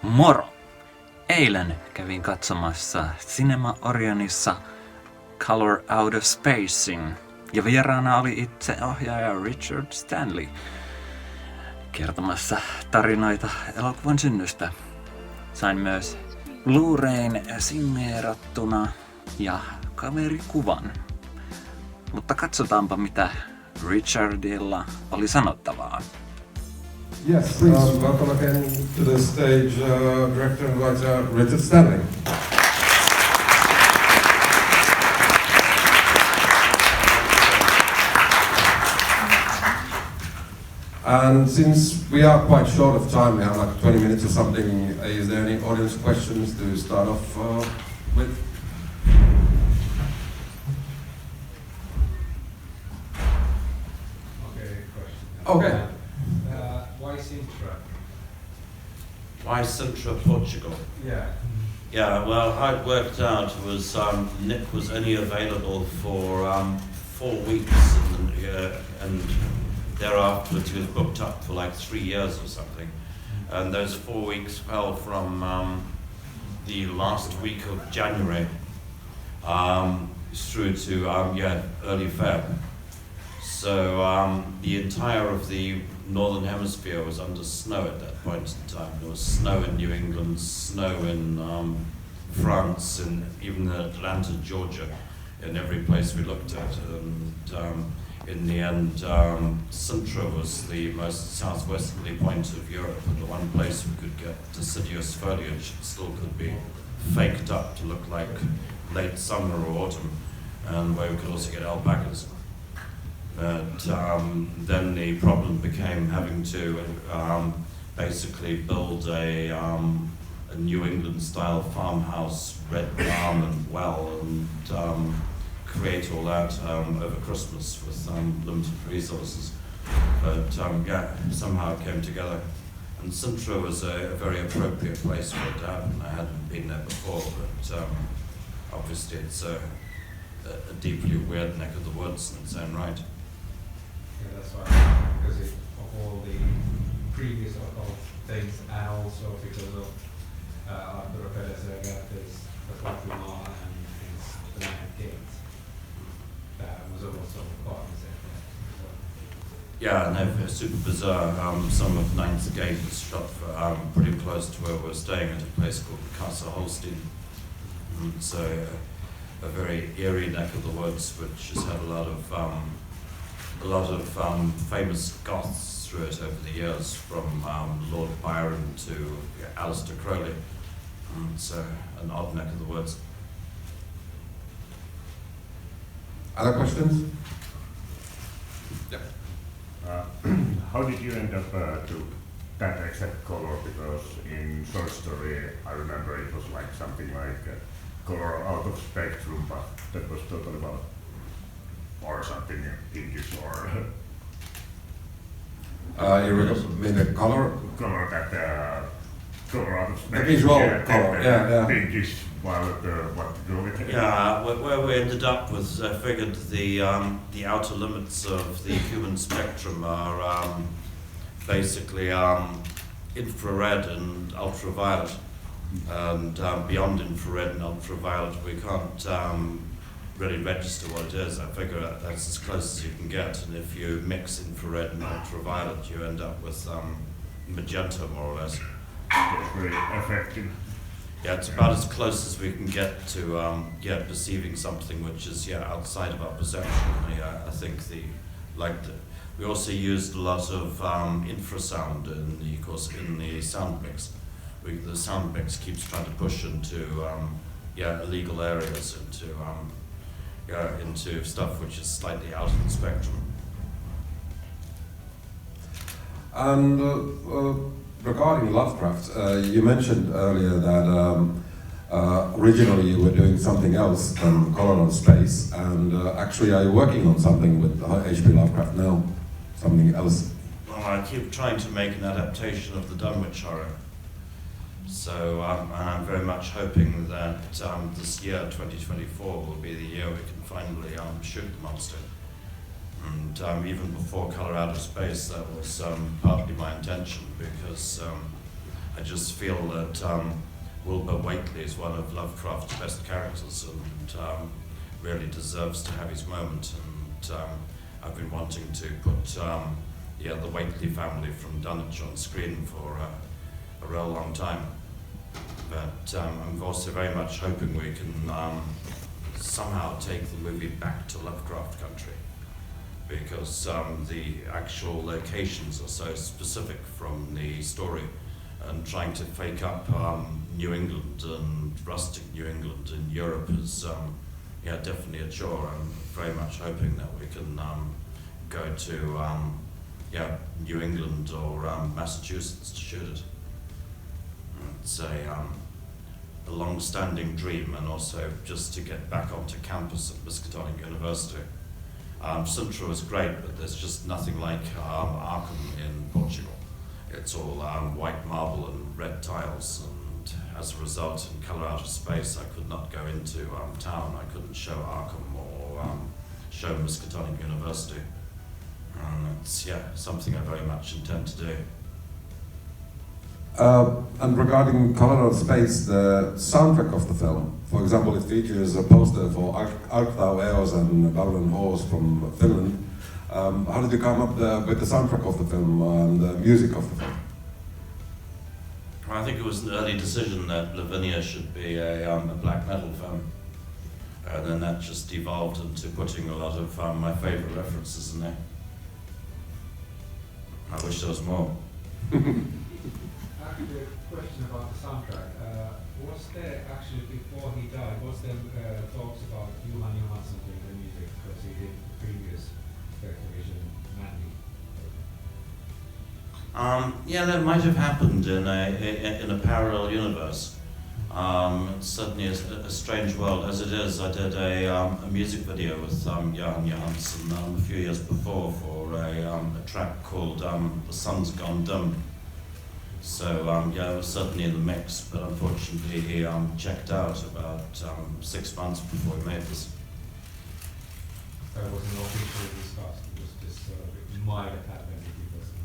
Moro! Eilen kävin katsomassa Cinema Orionissa Color Out of Spacing ja vieraana oli itse ohjaaja Richard Stanley kertomassa tarinoita elokuvan synnystä. Sain myös Blu-rayn signeerattuna ja kaverikuvan. Mutta katsotaanpa mitä Richardilla oli sanottavaa. Yes, please welcome again to the stage director and writer Richard Stanley. And since we are quite short of time, we have like 20 minutes or something, is there any audience questions to start off with? Okay, question. Okay. Why Sintra? Why Sintra, Portugal? Yeah. Yeah, well, how it worked out was Nic was only available for 4 weeks, and thereafter he was booked up for like 3 years or something. And those 4 weeks fell from the last week of January through to early Feb. So the entire of the northern hemisphere was under snow at that point in time. There was snow in New England, snow in France, and even in Atlanta, Georgia, in every place we looked at. And in the end, Sintra was the most southwesterly point of Europe, and the one place we could get deciduous foliage that still could be faked up to look like late summer or autumn, and where we could also get alpacas. But then the problem became having to basically build a New England-style farmhouse, red barn and well, and create all that over Christmas with limited resources. But somehow it came together. And Sintra was a very appropriate place for it to happen. I hadn't been there before, but obviously it's a deeply weird neck of the woods in its own right. Yeah, that's why. Because of all the previous things, and also because of Arturo Perez Regate's The Fatima and his The Night Gate. That was also caught in the same place. Yeah, no, super bizarre. Some of Ninth Gate was shot pretty close to where we were staying at a place called Casa Holstein. It's a very eerie neck of the woods, which has had a lot of famous goths through it over the years, from Lord Byron to Aleister Crowley. It's an odd neck of the woods. Other questions? Yeah. How did you end up to that exact color? Because in short story, I remember it was like something like color out of spectrum, but that was totally about or something pinkish or You mean the color? color that color out of spectrum. The visual yeah, color, yeah. Pinkish, while what to do with it. Yeah, where we ended up was I figured the outer limits of the human spectrum are basically infrared and ultraviolet, and beyond infrared and ultraviolet we can't really register what it is. I figure that's as close as you can get, and if you mix infrared and ultraviolet you end up with magenta, more or less. It's very effective. Yeah, it's about as close as we can get to perceiving something which is outside of our perception. I think we also used a lot of infrasound in the sound mix. The sound mix keeps trying to push into illegal areas, into stuff which is slightly out of the spectrum. And regarding Lovecraft, you mentioned earlier that originally you were doing something else than Color on Space, and actually are you working on something with H.P. Lovecraft now? Something else? Well, I keep trying to make an adaptation of the Dunwich Horror. So I'm very much hoping that this year, 2024, will be the year we can finally shoot the monster. And even before Color Out of Space, that was partly my intention, because I just feel that Wilbur Whately is one of Lovecraft's best characters and really deserves to have his moment. And I've been wanting to put the Whately family from Dunwich on screen for a real long time. But I'm also very much hoping we can somehow take the movie back to Lovecraft country, because the actual locations are so specific from the story, and trying to fake up New England and rustic New England in Europe is definitely a chore. I'm very much hoping that we can go to New England or Massachusetts to shoot it. It's a long-standing dream, and also just to get back onto campus at Miskatonic University. Sintra was great, but there's just nothing like Arkham in Portugal. It's all white marble and red tiles, and as a result, in Colour Out of Space, I could not go into town. I couldn't show Arkham or show Miskatonic University. And it's something I very much intend to do. And regarding Colour Out of Space, the soundtrack of the film, for example, it features a poster for Arktau Eos and Lauren Horse from Finland. How did you come up with the soundtrack of the film and the music of the film? I think it was an early decision that Lavinia should be a black metal film. And then that just evolved into putting a lot of my favourite references in there. I wish there was more. Actually, a question about the soundtrack. Was there actually, before he died, was there talks about Johan Johansson doing the music, because he did the previous Spectrovision Mandy? That might have happened in a parallel universe. It's certainly a strange world. As it is, I did a music video with Johan Johansson a few years before for a track called The Sun's Gone Dim. So it was certainly in the mix, but unfortunately he checked out about 6 months before he made this. So it wasn't officially discussed, it was just sort of, it might have happened if he wasn't.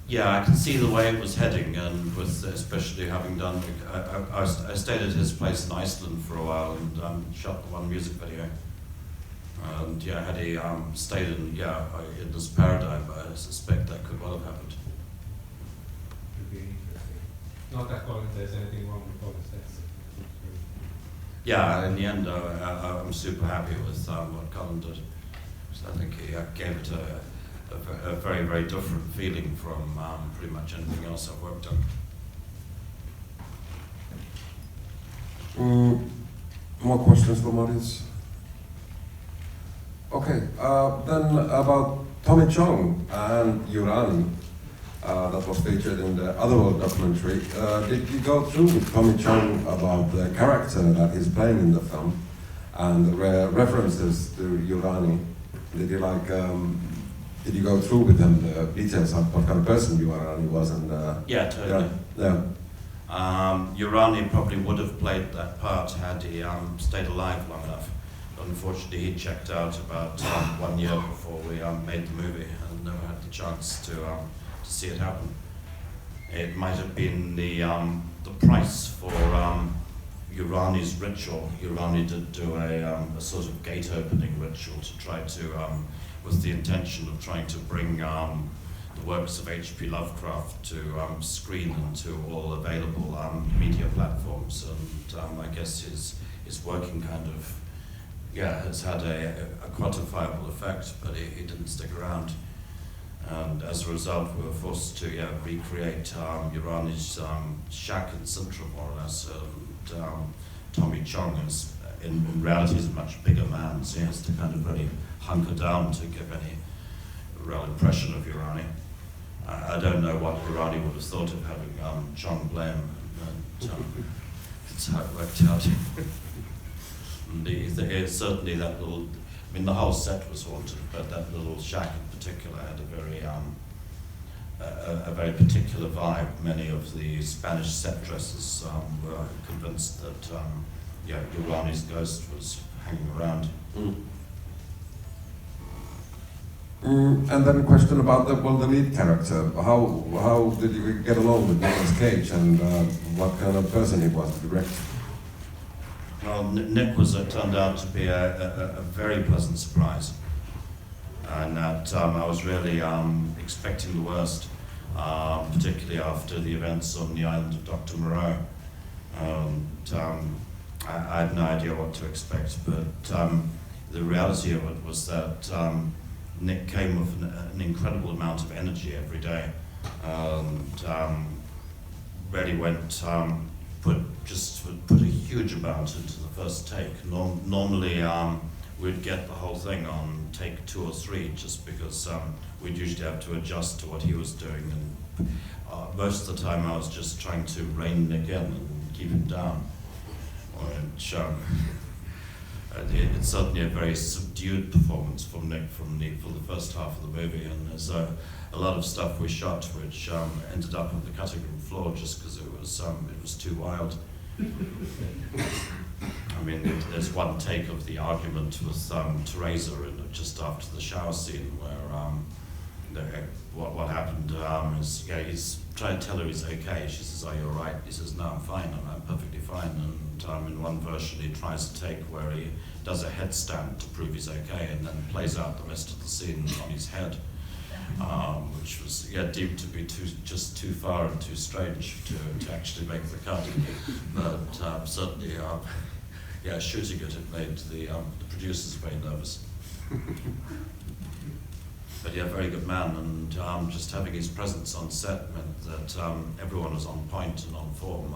Yeah, I can see the way it was heading, and with especially having done, I stayed at his place in Iceland for a while and shot the one music video. And had he stayed in this paradigm, I suspect that could well have happened. Would be interesting. Not that Colin there's anything wrong with Colin's text. Yeah, in the end, I'm super happy with what Colin did. So I think he gave it a very, very different feeling from pretty much anything else I've worked on. More questions from audience? Okay, then about Tommy Chong and Urani, that was featured in the Otherworld documentary. Did you go through with Tommy Chong about the character that he's playing in the film and the references to Urani? Did you go through with him the details of what kind of person Urani was? And yeah, totally. Yeah. Urani probably would have played that part had he stayed alive long enough. Unfortunately, he checked out about 1 year before we made the movie and never had the chance to see it happen. It might have been the price for Urani's ritual. Urani did do a sort of gate opening ritual to try to, with the intention of trying to bring the works of H.P. Lovecraft to screen and to all available media platforms. And I guess his working kind of has had a quantifiable effect, but he didn't stick around. And as a result, we were forced to recreate Urani's shack in Sintra, more or less. And Tommy Chong is, in reality, is a much bigger man, so he has to kind of really hunker down to give any real impression of Urani. I don't know what Urani would have thought of having Chong play him, but it's how it worked out. And certainly that little, I mean, the whole set was haunted, but that little shack in particular had a very particular vibe. Many of the Spanish set dressers were convinced that Urani's ghost was hanging around. And then a question about the lead character. How did you get along with Nic Cage, and what kind of person he was to direct? Well, Nick turned out to be a very pleasant surprise, and that I was really expecting the worst, particularly after the events on the island of Dr. Moreau. I had no idea what to expect, but the reality of it was that Nick came with an incredible amount of energy every day, and really went put a huge amount into the first take. Normally we'd get the whole thing on take 2 or 3, just because we'd usually have to adjust to what he was doing, and most of the time I was just trying to rein Nick in and keep him down. Which it's certainly a very subdued performance from Nick for the first half of the movie, and there's a lot of stuff we shot which ended up on the cutting room floor just because it was too wild. I mean, there's one take of the argument with Teresa just after the shower scene where what happened is he's trying to tell her he's okay. She says, "Are you all right?" He says, "No, I'm fine. I'm perfectly fine." And in one version, he tries to take where he does a headstand to prove he's okay, and then plays out the rest of the scene on his head, which was deemed to be just too far and too strange to actually make the cut. But certainly, shooting it made the producers very nervous. But very good man, and just having his presence on set meant that everyone was on point and on form.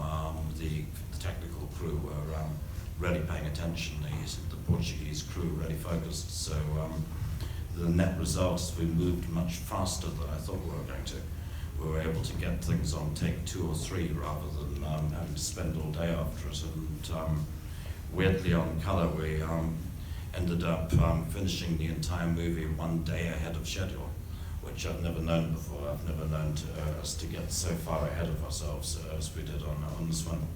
The technical crew were really paying attention. The Portuguese crew really focused. So the net results, we moved much faster than I thought we were going to. We were able to get things on take 2 or 3 rather than having to spend all day after it. And weirdly, on colour, we ended up finishing the entire movie 1 day ahead of schedule, which I've never known before. I've never known us to get so far ahead of ourselves as we did on this one.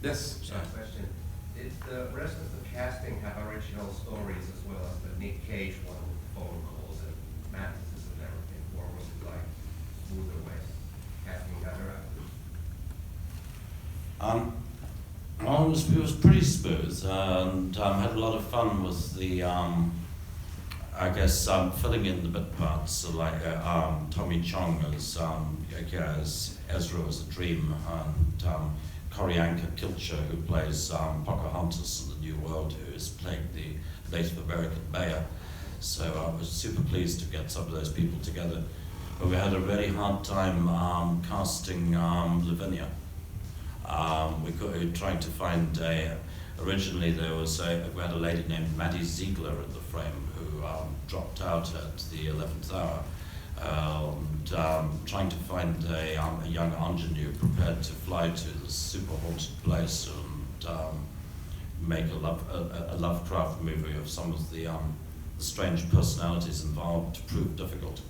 Yes. Question. Did the rest of the casting have original stories as well as the Nic Cage one with phone calls and mattresses and everything, or was it like smoother way casting that around? Well, it was pretty smooth, and had a lot of fun with the, filling in the bit parts, like Tommy Chong as Ezra as a dream, and Corianka Kilcher, who plays Pocahontas in the New World, who is playing the Native American mayor. So I was super pleased to get some of those people together. But we had a really hard time casting Lavinia. We were trying to find originally we had a lady named Maddie Ziegler in the frame who dropped out at the 11th hour, and trying to find a young ingenue prepared to fly to this super haunted place and make a Lovecraft movie of some of the strange personalities involved proved difficult.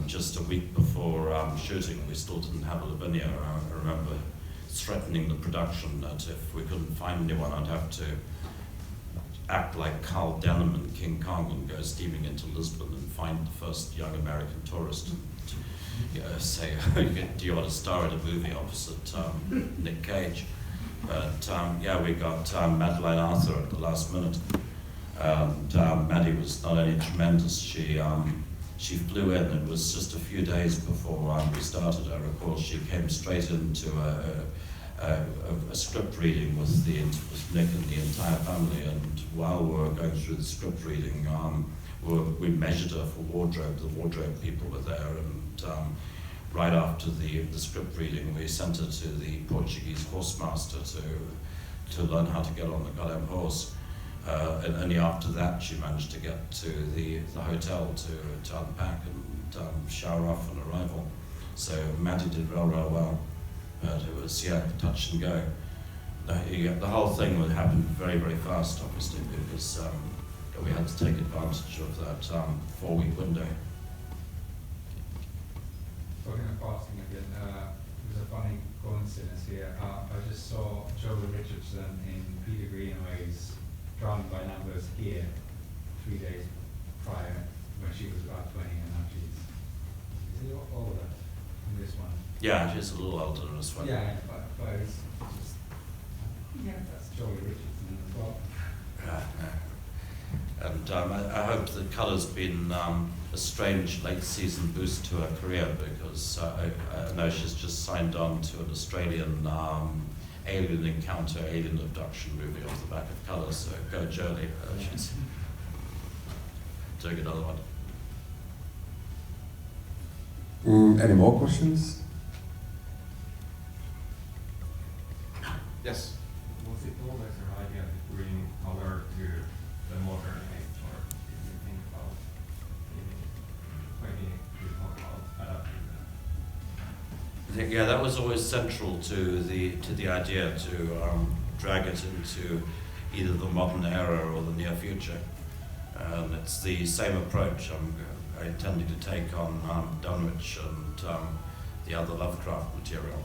Just a week before shooting, we still didn't have a Lavinia. I remember threatening the production that if we couldn't find anyone, I'd have to act like Carl Denham in King Kong and go steaming into Lisbon and find the first young American tourist and say, "Do you want to star in a movie opposite Nic Cage?" But we got Madeleine Arthur at the last minute, and Maddie was not only tremendous. She flew in. It was just a few days before we started. I recall she came straight into a script reading with Nick and the entire family, and while we were going through the script reading, we measured her for wardrobe. The wardrobe people were there, and right after the script reading, we sent her to the Portuguese horsemaster to learn how to get on the goddamn horse. And only after that she managed to get to the hotel to unpack and shower off on arrival. So Maddie did real well, but it was touch and go. The whole thing would happen very, very fast, obviously, because we had to take advantage of that 4-week window. Talking of casting again, there's a funny coincidence here. I just saw Joey Richardson in Peter Greenaway's Drawn by Numbers here, 3 days prior when she was about 20, and now she's is it older than this one? Yeah, she's a little older than this one. Yeah, but it's just that's Joey Richardson as well. And I hope the colour's been a strange late season boost to her career, because I know she's just signed on to an Australian alien encounter, alien abduction movie off the back of Colour, so go Jolie. She's doing another one. Any more questions? Yes. Was it always your idea to bring color to the modern age, or did you think about when you talk about adapting that? I think, yeah, that was always central to the idea, to drag it into either the modern era or the near future. And it's the same approach I intended to take on Dunwich and the other Lovecraft material,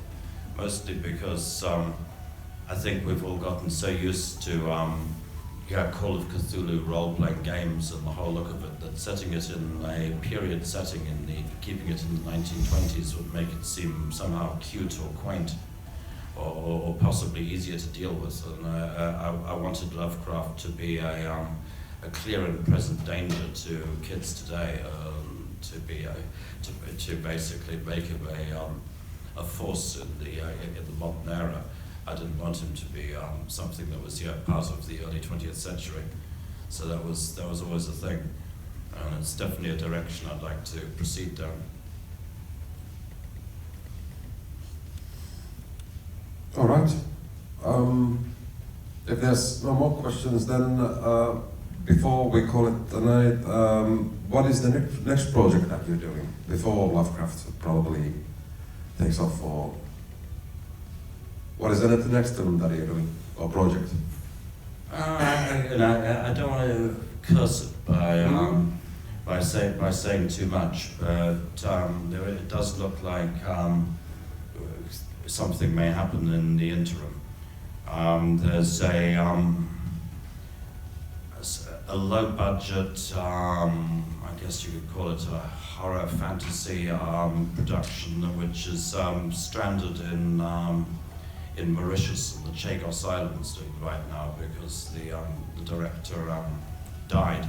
mostly because I think we've all gotten so used to Call of Cthulhu role-playing games and the whole look of it, that setting it in a period setting, keeping it in the 1920s would make it seem somehow cute or quaint, or possibly easier to deal with. And I wanted Lovecraft to be a clear and present danger to kids today, to basically make him a force in the modern era. I didn't want him to be something that was part of the early 20th century. So that was always a thing, and it's definitely a direction I'd like to proceed down. All right. If there's no more questions, then before we call it a night, what is the next project that you're doing before Lovecraft probably takes off? Or what is the next film that you're doing, or project? I don't want to curse it by saying too much, but it does look like something may happen in the interim. There's a low budget, I guess you could call it a horror fantasy production, which is stranded in Mauritius and the Chagos Islands right now, because the director died,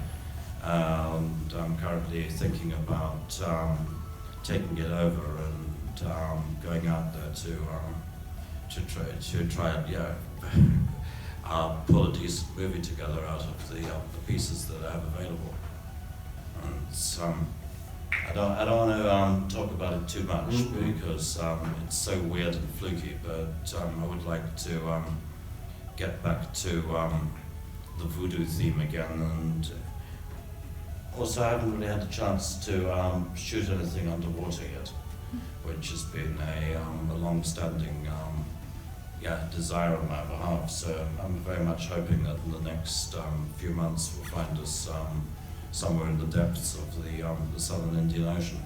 and I'm currently thinking about taking it over and going out there to try and pull a decent movie together out of the pieces that I have available. And I don't want to talk about it too much, because it's so weird and fluky, but I would like to get back to the voodoo theme again, and also I haven't really had a chance to shoot anything underwater yet, which has been a long-standing desire on my behalf. So I'm very much hoping that in the next few months we'll find us somewhere in the depths of the southern Indian Ocean.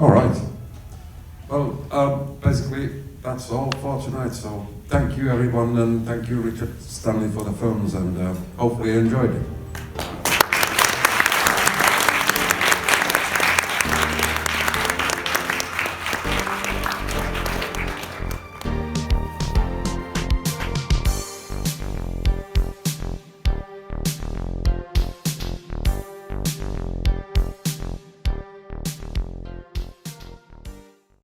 All right. Well, basically that's all for tonight. So thank you everyone, and thank you Richard, Stanley, for the films, and hopefully you enjoyed it.